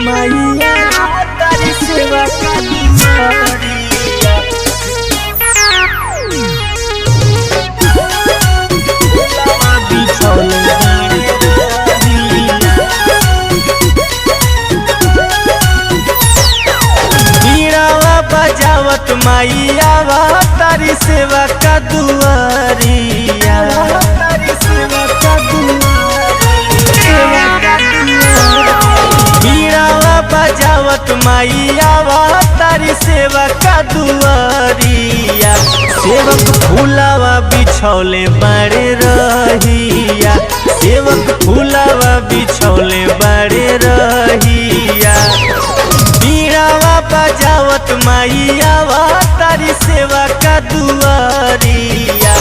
मैया तारी सेवा का दुआरिया बिछौले बीड़ावा बजावत मैया तारी सेवा का दुआरिया तारी सेवा का बीड़ावा बजावत मैया तारी सेवा का दुआरिया सेवक फूलावा बिछौले बड़े रहिया सेवक फूलावा बिछौले बड़े रहिया बीड़ावा बजावत मैया तारी सेवा का दुआरिया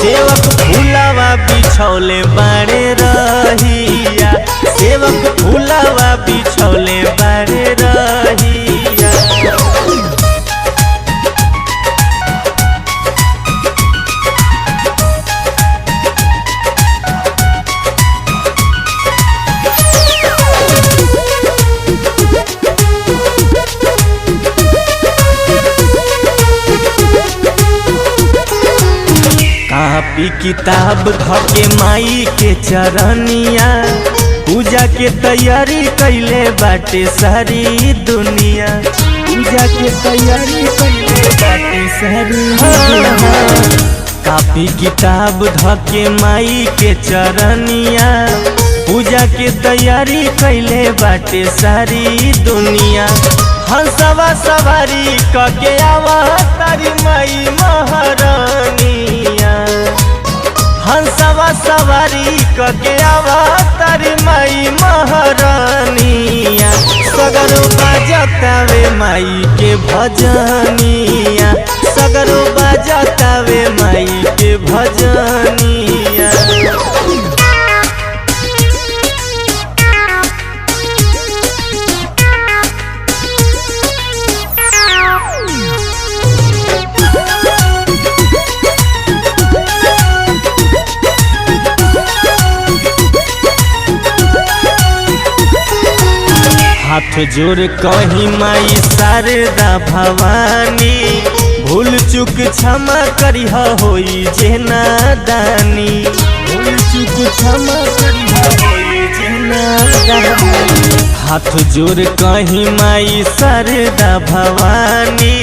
सेवक फूलावा बिछौले बड़े रहिया सेवक फूलावा बिछौले बड़े रहिया कापी किताब धके माई के चरनिया पूजा के तैयारी कैले बाटे सारी दुनिया पूजा के तैयारी कैले बाटे सारी दुनिया कापी किताब धके माई के चरनिया पूजा के तैयारी कैले बाटे सारी दुनिया हंसवा सवारी कके आवा तारी माई महारानिया हंसवा सवारी कके आवा तारी माई महारानिया सगरो बाजतावे माई के भजनिया सगरो बाजतावे माई के भजनिया हाथ जोड़ कहीं माई शारदा भवानी भूल चुक क्षमा करिह होई जे नादानी भूल चुक क्षमा करिह होई जे नादानी हाथ जोड़ कहीं माई शारदा भवानी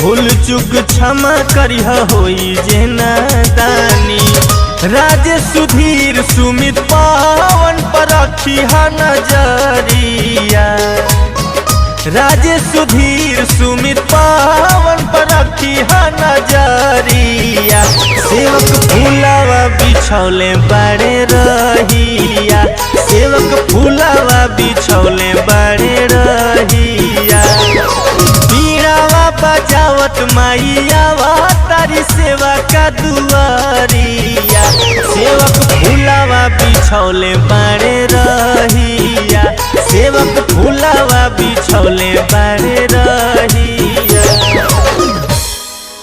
भूल चुक क्षमा करिह होई जे नादानी राज सुधीर सुमित पावन पर रखिहा नजरिया राज सुधीर सुमित पावन पर रखिहा नजरिया सेवक फूलावा बिछौले बड़े रहिया सेवक फूलावा बिछौले बड़े रहिया बीड़ावा बजावत मैया तारी सेवा का दुआरिया सेवक फूलावा बिछौले